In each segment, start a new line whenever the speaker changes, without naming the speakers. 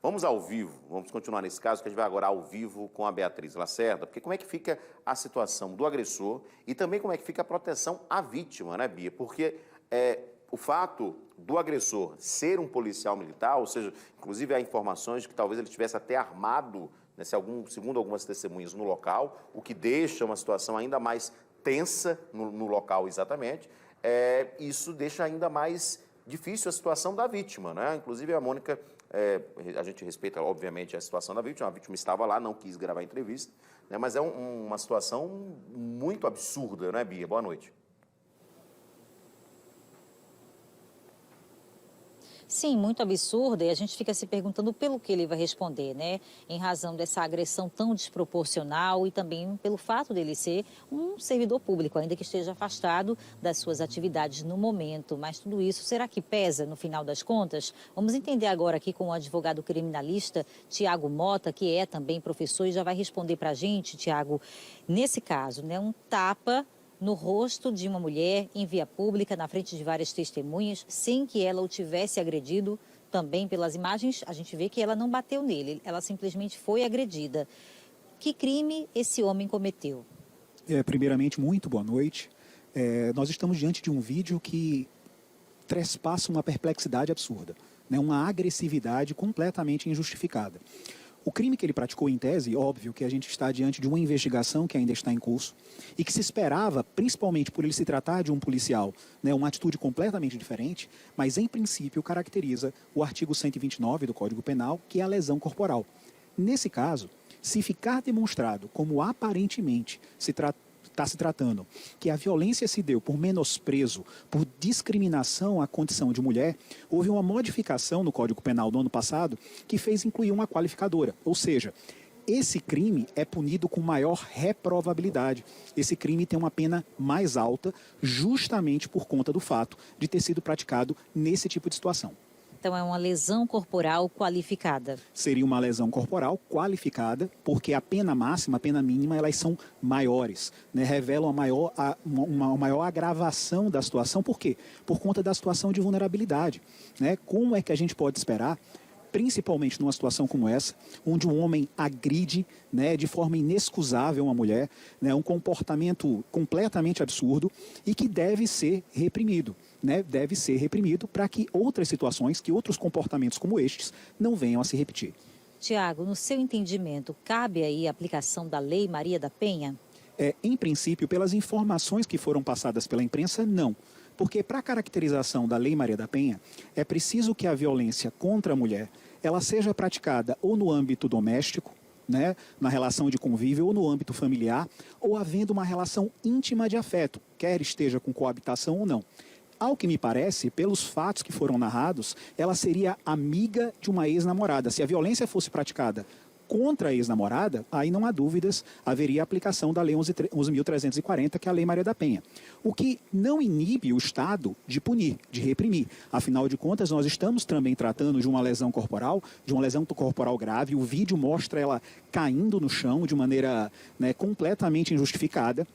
Vamos ao vivo, vamos continuar nesse caso, que a gente vai agora ao vivo com a Beatriz Lacerda, porque como é que fica a situação do agressor e também como é que fica a proteção à vítima, né, Bia? Porque o fato do agressor ser um policial militar, ou seja, inclusive há informações de que talvez ele estivesse até armado, né, segundo algumas testemunhas, no local, o que deixa uma situação ainda mais tensa no local exatamente, isso deixa ainda mais difícil a situação da vítima, né? Inclusive a Mônica, a gente respeita obviamente a situação da vítima, a vítima estava lá, não quis gravar a entrevista, né? Mas é uma situação muito absurda, né, Bia? Boa noite.
Sim, muito absurda, e a gente fica se perguntando pelo que ele vai responder, né? Em razão dessa agressão tão desproporcional e também pelo fato dele ser um servidor público, ainda que esteja afastado das suas atividades no momento. Mas tudo isso, será que pesa no final das contas? Vamos entender agora aqui com o advogado criminalista Tiago Mota, que é também professor, e já vai responder para a gente, Tiago, nesse caso, né? Um tapa no rosto de uma mulher em via pública, na frente de várias testemunhas, sem que ela o tivesse agredido. Também pelas imagens, a gente vê que ela não bateu nele, ela simplesmente foi agredida. Que crime esse homem cometeu?
Primeiramente, muito boa noite. Nós estamos diante de um vídeo que trespassa uma perplexidade absurda, né? Uma agressividade completamente injustificada. O crime que ele praticou em tese, óbvio que a gente está diante de uma investigação que ainda está em curso e que se esperava, principalmente por ele se tratar de um policial, né, uma atitude completamente diferente, mas em princípio caracteriza o artigo 129 do Código Penal, que é a lesão corporal. Nesse caso, se ficar demonstrado como aparentemente está se tratando, que a violência se deu por menosprezo, por discriminação à condição de mulher, houve uma modificação no Código Penal do ano passado que fez incluir uma qualificadora, ou seja, esse crime é punido com maior reprovabilidade. Esse crime tem uma pena mais alta justamente por conta do fato de ter sido praticado nesse tipo de situação.
Então, é uma lesão corporal qualificada.
Seria uma lesão corporal qualificada, porque a pena máxima, a pena mínima, elas são maiores, né? Revelam uma maior agravação da situação. Por quê? Por conta da situação de vulnerabilidade, né? Como é que a gente pode esperar, principalmente numa situação como essa, onde um homem agride, né, de forma inexcusável uma mulher, né, um comportamento completamente absurdo e que deve ser reprimido, né, deve ser reprimido para que outras situações, que outros comportamentos como estes não venham a se repetir.
Tiago, no seu entendimento, cabe aí a aplicação da Lei Maria da Penha?
Em princípio, pelas informações que foram passadas pela imprensa, não. Porque para a caracterização da Lei Maria da Penha, é preciso que a violência contra a mulher ela seja praticada ou no âmbito doméstico, né, na relação de convívio, ou no âmbito familiar, ou havendo uma relação íntima de afeto, quer esteja com coabitação ou não. Ao que me parece, pelos fatos que foram narrados, ela seria amiga de uma ex-namorada. Se a violência fosse praticada contra a ex-namorada, aí não há dúvidas, haveria a aplicação da Lei 11.340, que é a Lei Maria da Penha. O que não inibe o Estado de punir, de reprimir. Afinal de contas, nós estamos também tratando de uma lesão corporal grave. O vídeo mostra ela caindo no chão de maneira, né, completamente injustificada.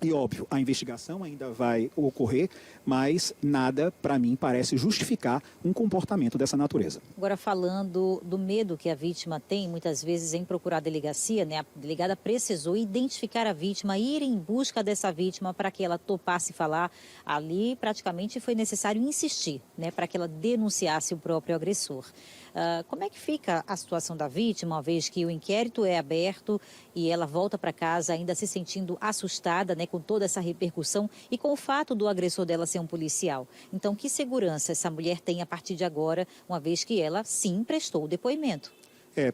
E, óbvio, a investigação ainda vai ocorrer, mas nada, para mim, parece justificar um comportamento dessa natureza.
Agora, falando do medo que a vítima tem, muitas vezes, em procurar a delegacia, né? A delegada precisou identificar a vítima, ir em busca dessa vítima para que ela topasse falar. Ali, praticamente, foi necessário insistir, né? Para que ela denunciasse o próprio agressor. Como é que fica a situação da vítima, uma vez que o inquérito é aberto e ela volta para casa ainda se sentindo assustada, né, com toda essa repercussão e com o fato do agressor dela ser um policial? Então, que segurança essa mulher tem a partir de agora, uma vez que ela, sim, prestou o depoimento?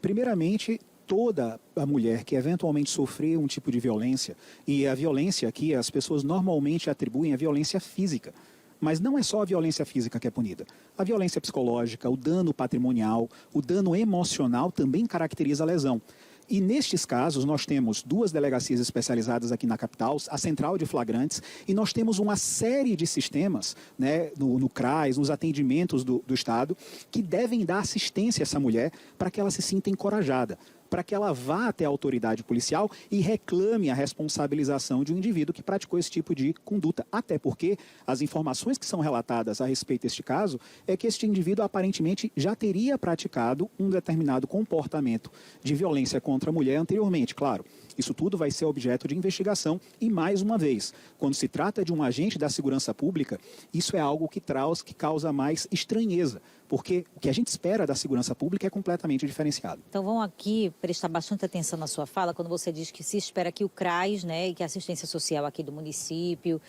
Primeiramente, toda a mulher que eventualmente sofreu um tipo de violência, e a violência aqui as pessoas normalmente atribuem a violência física, mas não é só a violência física que é punida. A violência psicológica, o dano patrimonial, o dano emocional também caracteriza a lesão. E nestes casos, nós temos 2 delegacias especializadas aqui na capital, a Central de Flagrantes, e nós temos uma série de sistemas, né, no CRAS, nos atendimentos do Estado, que devem dar assistência a essa mulher para que ela se sinta encorajada, para que ela vá até a autoridade policial e reclame a responsabilização de um indivíduo que praticou esse tipo de conduta. Até porque as informações que são relatadas a respeito deste caso é que este indivíduo aparentemente já teria praticado um determinado comportamento de violência contra a mulher anteriormente, claro. Isso tudo vai ser objeto de investigação e, mais uma vez, quando se trata de um agente da segurança pública, isso é algo que causa mais estranheza, porque o que a gente espera da segurança pública é completamente diferenciado.
Então, vamos aqui prestar bastante atenção na sua fala, quando você diz que se espera que o CRAS, né, e que a assistência social aqui do município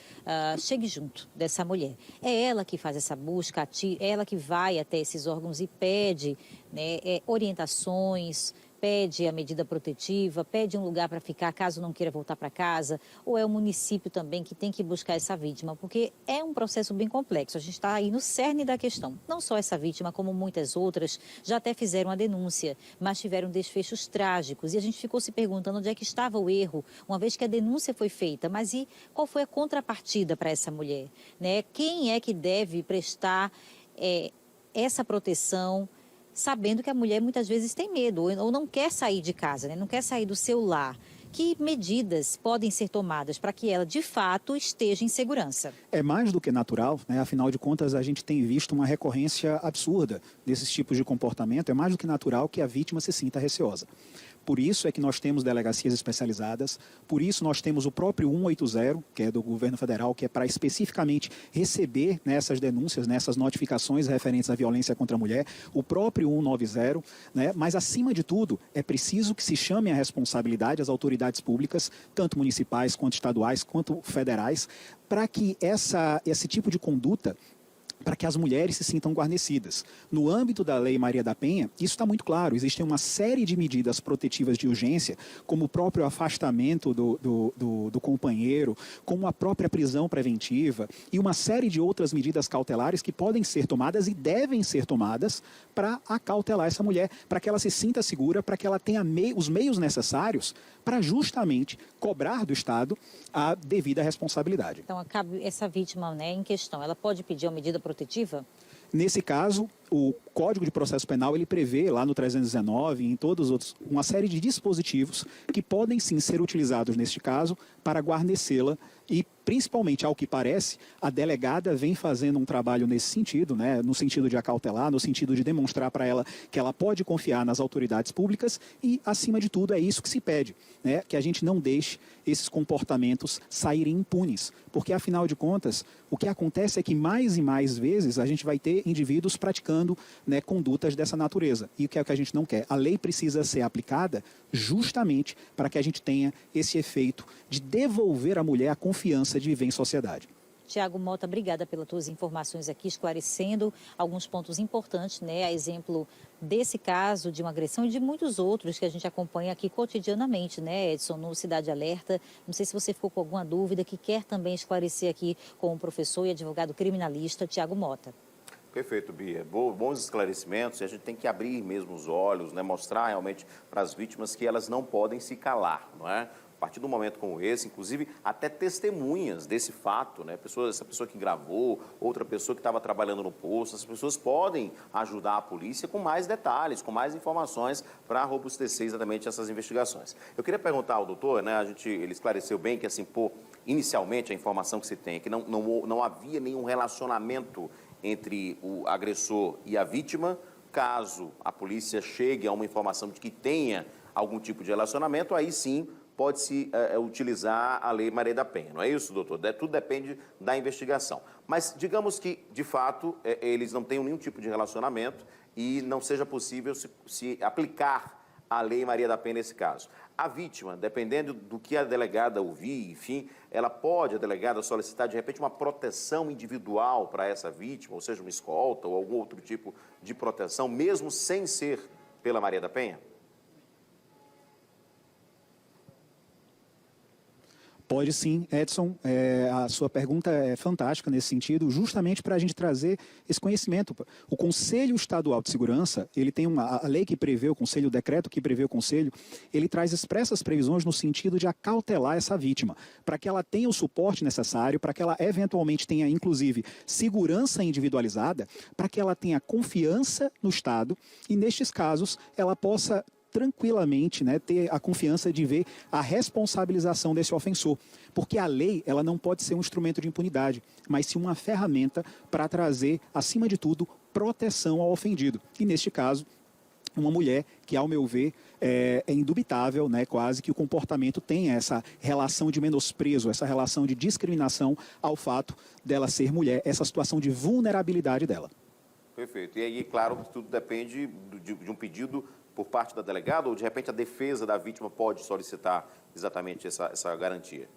chegue junto dessa mulher. É ela que faz essa busca, é ela que vai até esses órgãos e pede, né, orientações, pede a medida protetiva, pede um lugar para ficar caso não queira voltar para casa, ou é o município também que tem que buscar essa vítima, porque é um processo bem complexo. A gente está aí no cerne da questão. Não só essa vítima, como muitas outras, já até fizeram a denúncia, mas tiveram desfechos trágicos. E a gente ficou se perguntando onde é que estava o erro, uma vez que a denúncia foi feita. Mas e qual foi a contrapartida para essa mulher, né? Quem é que deve prestar essa proteção, sabendo que a mulher muitas vezes tem medo ou não quer sair de casa, né? Não quer sair do seu lar? Que medidas podem ser tomadas para que ela, de fato, esteja em segurança?
É mais do que natural, né? Afinal de contas, a gente tem visto uma recorrência absurda desses tipos de comportamento. É mais do que natural que a vítima se sinta receosa. Por isso é que nós temos delegacias especializadas, por isso nós temos o próprio 180, que é do governo federal, que é para especificamente receber, né, essas denúncias, né, essas notificações referentes à violência contra a mulher, o próprio 190, né, mas acima de tudo é preciso que se chame a responsabilidade as autoridades públicas, tanto municipais quanto estaduais, quanto federais, para que esse tipo de conduta, para que as mulheres se sintam guarnecidas. No âmbito da Lei Maria da Penha, isso está muito claro. Existem uma série de medidas protetivas de urgência, como o próprio afastamento do companheiro, como a própria prisão preventiva e uma série de outras medidas cautelares que podem ser tomadas e devem ser tomadas para acautelar essa mulher, para que ela se sinta segura, para que ela tenha os meios necessários para justamente cobrar do Estado a devida responsabilidade.
Então, essa vítima, né, em questão, ela pode pedir uma medida protetiva?
Nesse caso, o Código de Processo Penal ele prevê, lá no 319 e em todos os outros, uma série de dispositivos que podem sim ser utilizados neste caso para guarnecê-la e, principalmente, ao que parece, a delegada vem fazendo um trabalho nesse sentido, né, no sentido de acautelar, no sentido de demonstrar para ela que ela pode confiar nas autoridades públicas e, acima de tudo, é isso que se pede, né, que a gente não deixe esses comportamentos saírem impunes, porque, afinal de contas, o que acontece é que mais e mais vezes a gente vai ter indivíduos praticando, né, condutas dessa natureza. E o que é que a gente não quer? A lei precisa ser aplicada justamente para que a gente tenha esse efeito de devolver à mulher a confiança de viver em sociedade.
Tiago Mota, obrigada pelas tuas informações aqui, esclarecendo alguns pontos importantes, né? A exemplo desse caso de uma agressão e de muitos outros que a gente acompanha aqui cotidianamente, né, Edson, no Cidade Alerta. Não sei se você ficou com alguma dúvida, que quer também esclarecer aqui com o professor e advogado criminalista Tiago Mota.
Perfeito, Bia. Bons esclarecimentos, e a gente tem que abrir mesmo os olhos, né? Mostrar realmente para as vítimas que elas não podem se calar, não é? A partir de um momento como esse, inclusive até testemunhas desse fato, né? Essa pessoa que gravou, outra pessoa que estava trabalhando no posto, as pessoas podem ajudar a polícia com mais detalhes, com mais informações para robustecer exatamente essas investigações. Eu queria perguntar ao doutor, né? Ele esclareceu bem que, assim, inicialmente a informação que se tem é que não havia nenhum relacionamento entre o agressor e a vítima. Caso a polícia chegue a uma informação de que tenha algum tipo de relacionamento, aí sim pode-se utilizar a Lei Maria da Penha. Não é isso, doutor? Tudo depende da investigação. Mas digamos que, de fato, eles não tenham nenhum tipo de relacionamento e não seja possível se aplicar a Lei Maria da Penha nesse caso. A vítima, dependendo do que a delegada ouvir, enfim, a delegada solicitar, de repente, uma proteção individual para essa vítima, ou seja, uma escolta ou algum outro tipo de proteção, mesmo sem ser pela Maria da Penha?
Pode sim, Edson. A sua pergunta é fantástica nesse sentido, justamente para a gente trazer esse conhecimento. O Conselho Estadual de Segurança, ele tem a lei que prevê o Conselho, o decreto que prevê o Conselho, ele traz expressas previsões no sentido de acautelar essa vítima, para que ela tenha o suporte necessário, para que ela eventualmente tenha, inclusive, segurança individualizada, para que ela tenha confiança no Estado e, nestes casos, ela possa tranquilamente, né, ter a confiança de ver a responsabilização desse ofensor. Porque a lei, ela não pode ser um instrumento de impunidade, mas sim uma ferramenta para trazer, acima de tudo, proteção ao ofendido. E, neste caso, uma mulher que, ao meu ver, é indubitável, né, quase que o comportamento tem essa relação de menosprezo, essa relação de discriminação ao fato dela ser mulher, essa situação de vulnerabilidade dela.
Perfeito. E aí, claro, que tudo depende de um pedido por parte da delegada ou, de repente, a defesa da vítima pode solicitar exatamente essa garantia?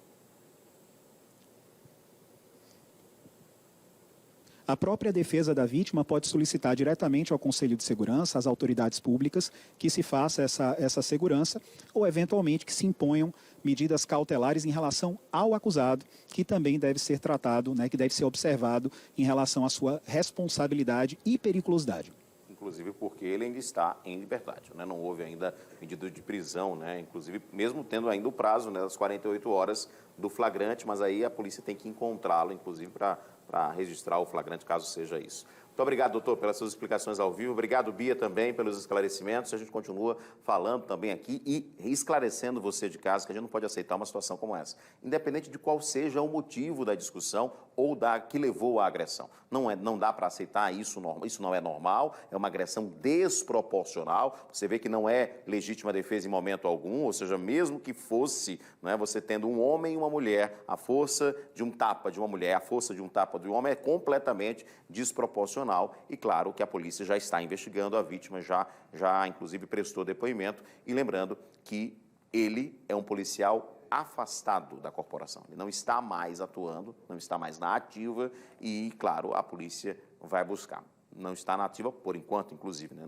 A própria defesa da vítima pode solicitar diretamente ao Conselho de Segurança, às autoridades públicas, que se faça essa segurança ou, eventualmente, que se imponham medidas cautelares em relação ao acusado, que também deve ser tratado, né, que deve ser observado em relação à sua responsabilidade e periculosidade.
Inclusive porque ele ainda está em liberdade, né? Não houve ainda pedido de prisão, né? Inclusive, mesmo tendo ainda o prazo, né, das 48 horas do flagrante, mas aí a polícia tem que encontrá-lo, inclusive, para registrar o flagrante, caso seja isso. Muito obrigado, doutor, pelas suas explicações ao vivo. Obrigado, Bia, também pelos esclarecimentos. A gente continua falando também aqui e esclarecendo você de casa que a gente não pode aceitar uma situação como essa, independente de qual seja o motivo da discussão ou que levou à agressão. Não dá para aceitar isso não é normal, é uma agressão desproporcional. Você vê que não é legítima defesa em momento algum, ou seja, mesmo que fosse, né, você tendo um homem e uma mulher, a força de um tapa de uma mulher, a força de um tapa de um homem é completamente desproporcional. E claro que a polícia já está investigando, a vítima já inclusive prestou depoimento, e lembrando que ele é um policial afastado da corporação, ele não está mais atuando, não está mais na ativa e, claro, a polícia vai buscar. Não está na ativa por enquanto, inclusive, né?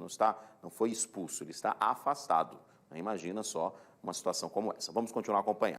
Não foi expulso, ele está afastado. Imagina só uma situação como essa. Vamos continuar acompanhando.